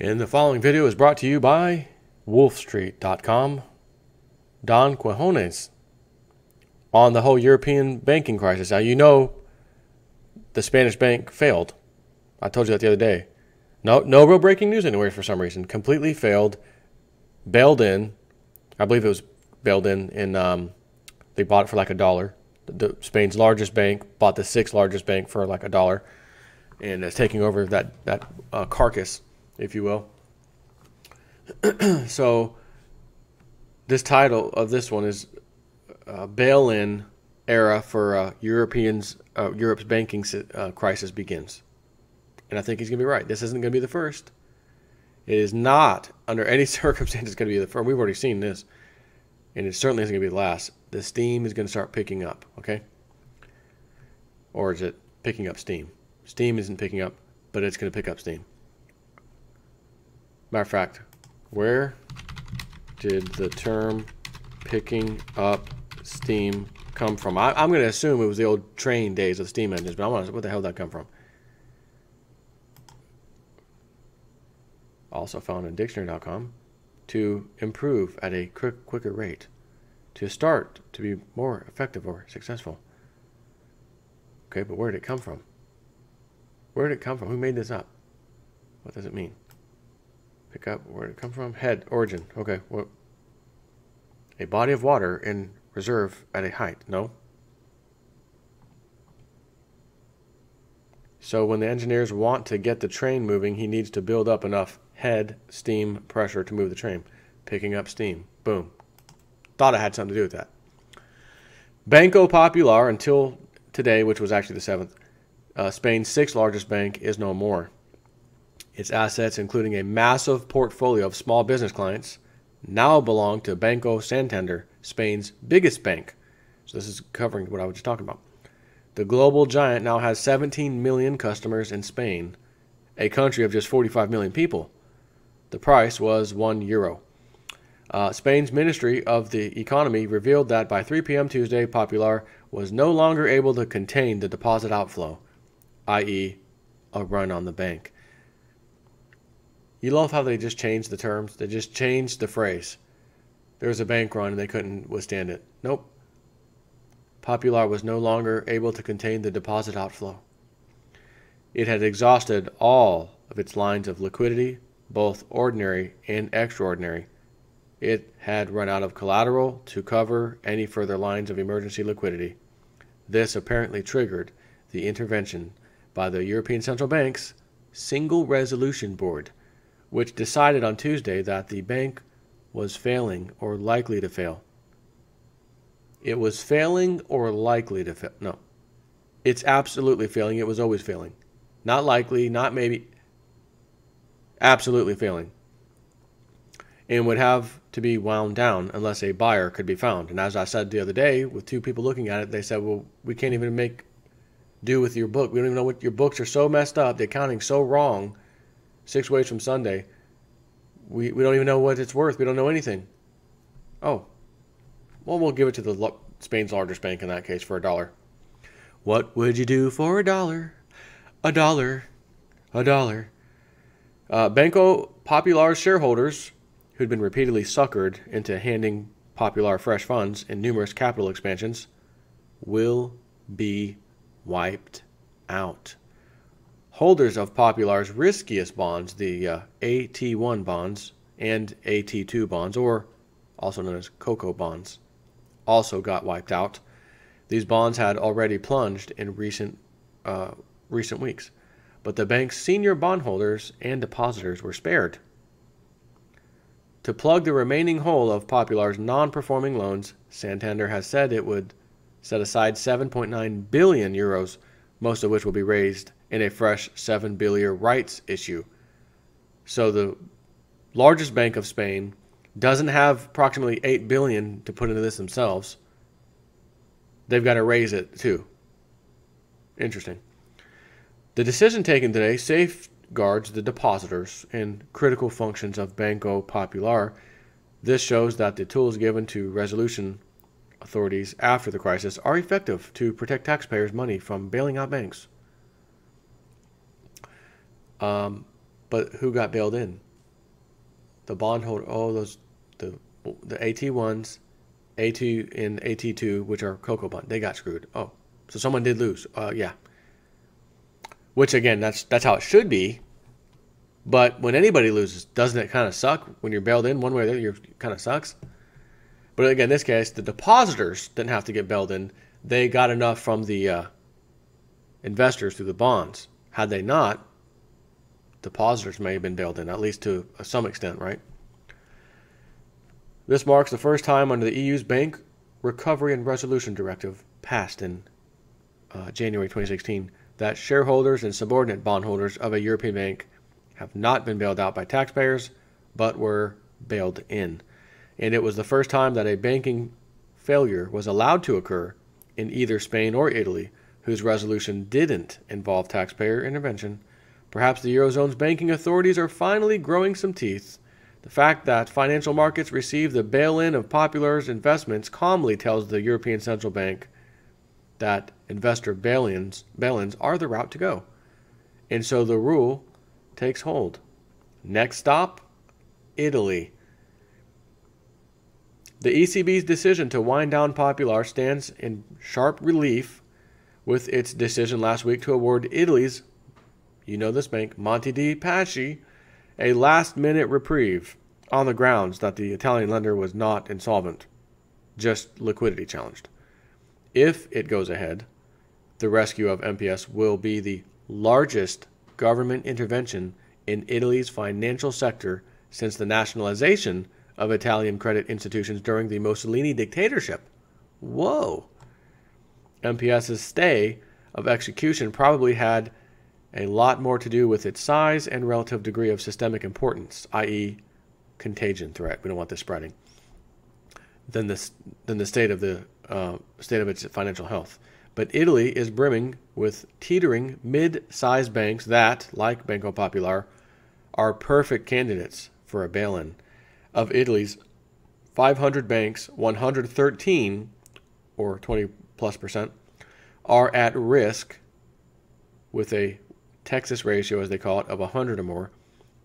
And the following video is brought to you by wolfstreet.com. Don Quijones on the whole European banking crisis. Now, you know the Spanish bank failed. I told you that the other day. No real breaking news anywhere for some reason. Completely failed. Bailed in. I believe it was bailed in they bought it for like $1. Spain's largest bank bought the sixth largest bank for like $1. And it's taking over that carcass, if you will. So this title of this one is Bail-in Era for Europe's banking crisis begins. And I think he's going to be right. This isn't going to be the first. It is not, under any circumstances, going to be the first. We've already seen this. And it certainly isn't going to be the last. The steam is going to start picking up, okay? Or is it picking up steam? Steam isn't picking up, but it's going to pick up steam. Matter of fact, where did the term picking up steam come from? I'm going to assume it was the old train days of steam engines, but I want to, what the hell did that come from? Also found in dictionary.com. To improve at a quicker rate. To start to be more effective or successful. Okay, but where did it come from? Where did it come from? Who made this up? What does it mean? Pick up, where did it come from? Head, origin. Okay, what? A body of water in reserve at a height. No? So when the engineers want to get the train moving, he needs to build up enough head steam pressure to move the train. Picking up steam. Boom. Thought it had something to do with that. Banco Popular, until today, which was actually the 7th, Spain's sixth largest bank, is no more. Its assets, including a massive portfolio of small business clients, now belong to Banco Santander, Spain's biggest bank. So this is covering what I was just talking about. The global giant now has 17 million customers in Spain, a country of just 45 million people. The price was €1. Spain's Ministry of the Economy revealed that by 3 p.m. Tuesday, Popular was no longer able to contain the deposit outflow, i.e. a run on the bank. You love how they just changed the terms. They just changed the phrase. There was a bank run and they couldn't withstand it. Nope. Popular was no longer able to contain the deposit outflow. It had exhausted all of its lines of liquidity, both ordinary and extraordinary. It had run out of collateral to cover any further lines of emergency liquidity. This apparently triggered the intervention by the European Central Bank's Single Resolution Board, which decided on Tuesday that the bank was failing or likely to fail. It was failing or likely to fail. No. It's absolutely failing. It was always failing. Not likely, not maybe. Absolutely failing. And would have to be wound down unless a buyer could be found. And as I said the other day, with two people looking at it, they said, well, we can't even make do with your book. We don't even know what your books are so messed up. The accounting's so wrong. 6 ways from Sunday. We don't even know what it's worth. We don't know anything. Oh. Well, we'll give it to the Spain's largest bank in that case for $1. What would you do for $1? $1. Banco Popular's shareholders, who'd been repeatedly suckered into handing Popular fresh funds in numerous capital expansions, will be wiped out. Holders of Popular's riskiest bonds, the AT1 bonds and AT2 bonds, or also known as COCO bonds, also got wiped out. These bonds had already plunged in recent weeks, but the bank's senior bondholders and depositors were spared. To plug the remaining hole of Popular's non-performing loans, Santander has said it would set aside 7.9 billion euros, most of which will be raised in a fresh 7 billion rights issue. So the largest bank of Spain doesn't have approximately 8 billion to put into this themselves. They've got to raise it too. Interesting. The decision taken today safeguards the depositors and critical functions of Banco Popular. This shows that the tools given to resolution authorities after the crisis are effective to protect taxpayers' money from bailing out banks. But who got bailed in? the bondholder, the AT1s, A2 and AT2, which are cocoa bond, they got screwed. Oh, so someone did lose. Yeah. Which again, that's how it should be. But when anybody loses, doesn't it kind of suck when you're bailed in one way or the other? It kind of sucks. But again, in this case, the depositors didn't have to get bailed in. They got enough from the investors through the bonds. Had they not, depositors may have been bailed in, at least to some extent, right? This marks the first time under the EU's Bank Recovery and Resolution Directive, passed in January 2016, that shareholders and subordinate bondholders of a European bank have not been bailed out by taxpayers, but were bailed in. And it was the first time that a banking failure was allowed to occur in either Spain or Italy, whose resolution didn't involve taxpayer intervention. Perhaps the Eurozone's banking authorities are finally growing some teeth. The fact that financial markets received the bail-in of Popular's investments calmly tells the European Central Bank that investor bail-ins are the route to go. And so the rule takes hold. Next stop, Italy. The ECB's decision to wind down Popular stands in sharp relief with its decision last week to award Italy's, you know this bank, Monte dei Paschi, a last-minute reprieve on the grounds that the Italian lender was not insolvent, just liquidity challenged. If it goes ahead, the rescue of MPS will be the largest government intervention in Italy's financial sector since the nationalization of Italian credit institutions during the Mussolini dictatorship. Whoa! MPS's stay of execution probably had a lot more to do with its size and relative degree of systemic importance, i.e. contagion threat. We don't want this spreading. Than the state of its financial health. But Italy is brimming with teetering mid-sized banks that, like Banco Popular, are perfect candidates for a bail-in. Of Italy's 500 banks, 113, or 20+%, are at risk with a Texas ratio, as they call it, of 100 or more,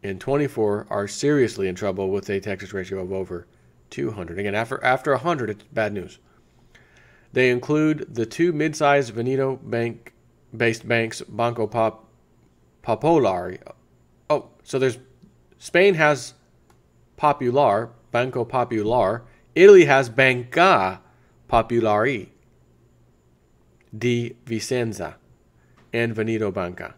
and 24 are seriously in trouble with a Texas ratio of over 200. Again, after 100, it's bad news. They include the two mid-sized Veneto bank-based banks, Banco Popolare. Oh, so there's Spain has Popular, Banco Popular. Italy has Banca Popolare di Vicenza and Veneto Banca,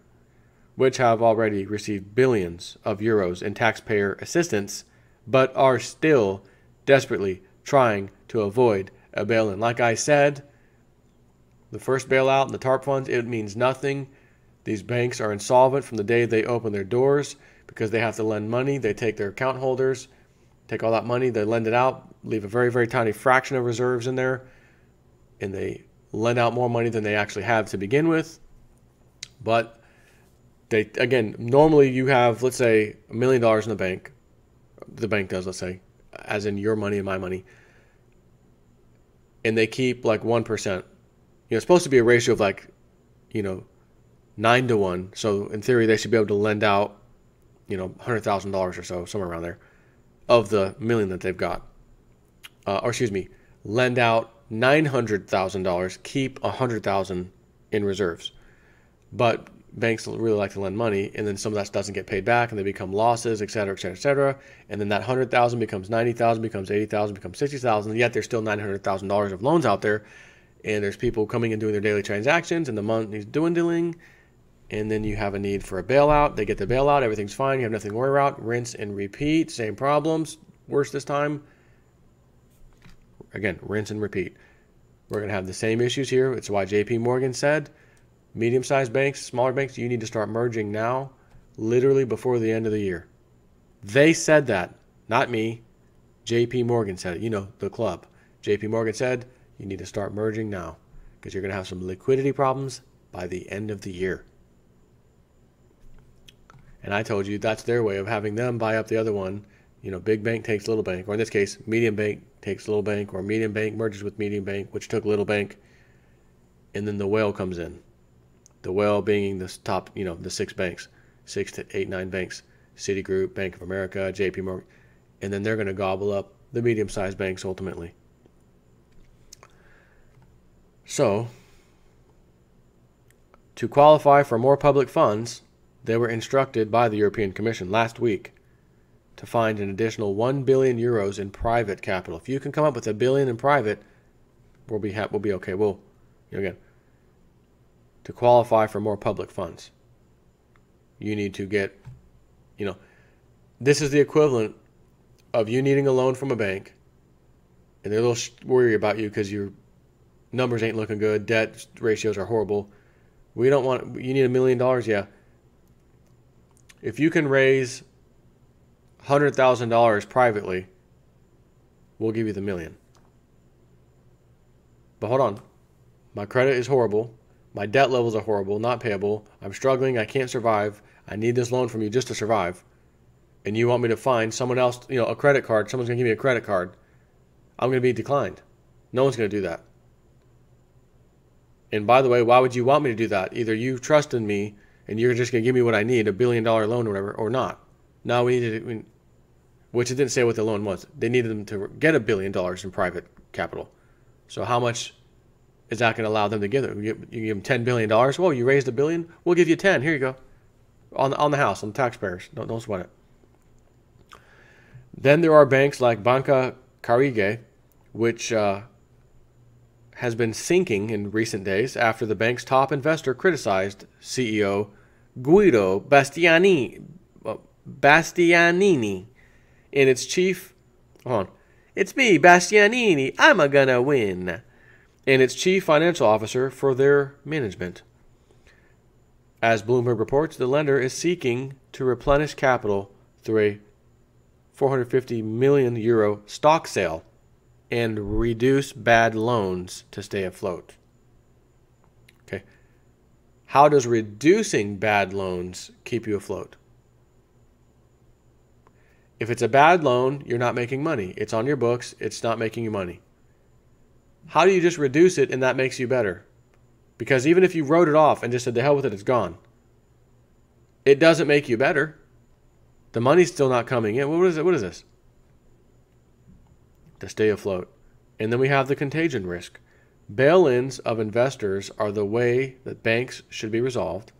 which have already received billions of euros in taxpayer assistance, but are still desperately trying to avoid a bail-in. Like I said, the first bailout and the TARP funds, it means nothing. These banks are insolvent from the day they open their doors because they have to lend money. They take their account holders, take all that money, they lend it out, leave a very, very tiny fraction of reserves in there, and they lend out more money than they actually have to begin with. But they, again, normally you have, let's say, $1 million in the bank. The bank does, let's say, as in your money and my money. And they keep like 1%. It's supposed to be a ratio of 9 to 1. So in theory, they should be able to lend out, $100,000 or so, somewhere around there, of the million that they've got. Lend out $900,000, keep $100,000 in reserves. But banks really like to lend money, and then some of that doesn't get paid back, and they become losses, et cetera, et cetera, et cetera. And then that $100,000 becomes $90,000, becomes $80,000, becomes $60,000. Yet there's still $900,000 of loans out there, and there's people coming and doing their daily transactions, and the money's dwindling, and then you have a need for a bailout. They get the bailout, everything's fine, you have nothing to worry about. Rinse and repeat, same problems, worse this time. Again, rinse and repeat. We're going to have the same issues here. It's why JP Morgan said, medium-sized banks, smaller banks, you need to start merging now, literally before the end of the year. They said that, not me. JP Morgan said it. The club. JP Morgan said, you need to start merging now because you're going to have some liquidity problems by the end of the year. And I told you that's their way of having them buy up the other one. Big bank takes little bank, or in this case, medium bank takes little bank, or medium bank merges with medium bank, which took little bank, and then the whale comes in. The whale being the top, the 6 banks, 6 to 8, 9 banks, Citigroup, Bank of America, JP Morgan. and then they're going to gobble up the medium-sized banks ultimately. So, to qualify for more public funds, they were instructed by the European Commission last week to find an additional 1 billion euros in private capital. If you can come up with $1 billion in private, we'll be okay. We'll, again, to qualify for more public funds, you need to get, this is the equivalent of you needing a loan from a bank, and they're a little worried about you because your numbers ain't looking good, debt ratios are horrible. You need $1 million, yeah. If you can raise $100,000 privately, we'll give you the $1 million. But hold on, my credit is horrible, my debt levels are horrible, not payable, I'm struggling, I can't survive, I need this loan from you just to survive, and you want me to find someone else, a credit card, someone's going to give me a credit card, I'm going to be declined. No one's going to do that. And by the way, why would you want me to do that? Either you trust in me and you're just going to give me what I need, $1 billion loan or whatever, or not. No, we needed, which it didn't say what the loan was. They needed them to get $1 billion in private capital. So how much is that going to allow them to give them? You give them $10 billion. Whoa, you raised $1 billion? We'll give you 10. Here you go. On the house, on the taxpayers. Don't sweat it. Then there are banks like Banca Carige, which has been sinking in recent days after the bank's top investor criticized CEO Guido Bastianini and its chief, it's me, Bastianini, I'm gonna win, and its chief financial officer for their management. As Bloomberg reports, the lender is seeking to replenish capital through a 450 million euro stock sale and reduce bad loans to stay afloat. Okay. How does reducing bad loans keep you afloat? If it's a bad loan, you're not making money. It's on your books. It's not making you money. How do you just reduce it and that makes you better? Because even if you wrote it off and just said, the hell with it, it's gone, it doesn't make you better. The money's still not coming in. What is it? What is this? To stay afloat. And then we have the contagion risk. Bail-ins of investors are the way that banks should be resolved,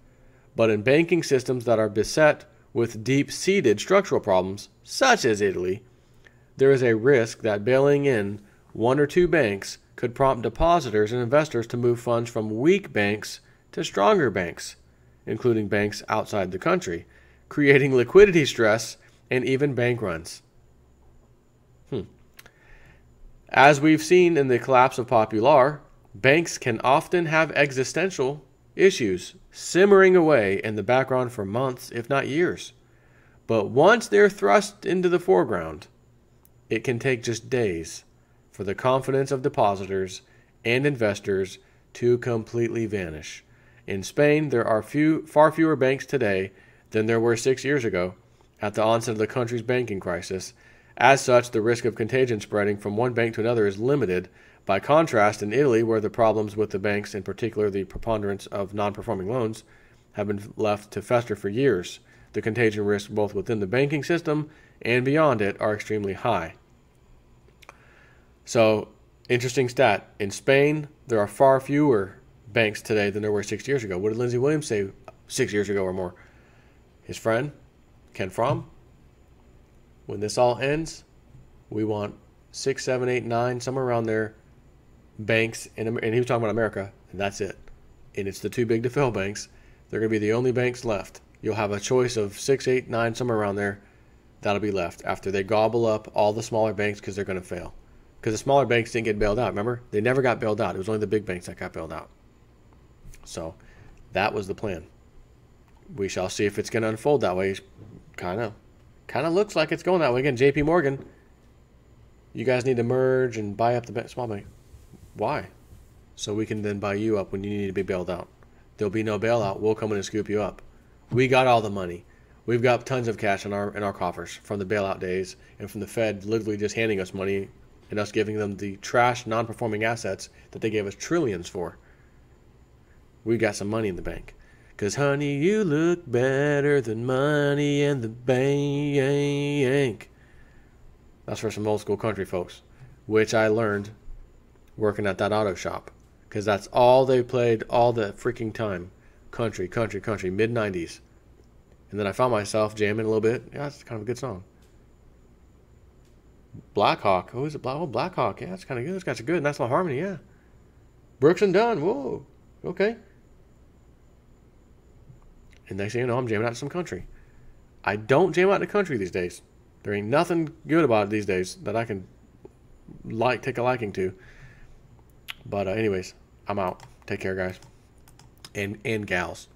but in banking systems that are beset with deep-seated structural problems, such as Italy, there is a risk that bailing in one or two banks could prompt depositors and investors to move funds from weak banks to stronger banks, including banks outside the country, creating liquidity stress and even bank runs. As we've seen in the collapse of Popular, banks can often have existential issues simmering away in the background for months, if not years. But once they're thrust into the foreground, it can take just days for the confidence of depositors and investors to completely vanish. In Spain, there are far fewer banks today than there were 6 years ago at the onset of the country's banking crisis. As such, the risk of contagion spreading from one bank to another is limited. By contrast, in Italy, where the problems with the banks, in particular the preponderance of non-performing loans, have been left to fester for years, the contagion risks both within the banking system and beyond it are extremely high. So, interesting stat. In Spain, there are far fewer banks today than there were 6 years ago. What did Lindsey Williams say 6 years ago or more? His friend, Ken Fromm, when this all ends, we want 6, 7, 8, 9, somewhere around there, banks, and he was talking about America, and that's it. And it's the too big to fail banks. They're going to be the only banks left. You'll have a choice of 6, 8, 9, somewhere around there, that'll be left after they gobble up all the smaller banks because they're going to fail. Because the smaller banks didn't get bailed out, remember? They never got bailed out. It was only the big banks that got bailed out. So that was the plan. We shall see if it's going to unfold that way. Kind of looks like it's going that way. Again, JP Morgan, you guys need to merge and buy up the small bank. Why? So we can then buy you up when you need to be bailed out. There'll be no bailout. We'll come in and scoop you up. We got all the money. We've got tons of cash in our coffers from the bailout days and from the Fed literally just handing us money and us giving them the trash, non-performing assets that they gave us trillions for. We got some money in the bank. Because, honey, you look better than money in the bank. That's for some old school country folks, which I learned working at that auto shop, because that's all they played all the freaking time. Country, country, country, mid-90s. And then I found myself jamming a little bit. Yeah, that's kind of a good song. Black Hawk. Oh, is it Black Hawk? Yeah, it's kind of good. It's got some good. Nice little harmony, yeah. Brooks and Dunn. Whoa. Okay. And next thing you know, I'm jamming out to some country. I don't jam out to country these days. There ain't nothing good about it these days that I can take a liking to. But anyways, I'm out. Take care, guys. And gals.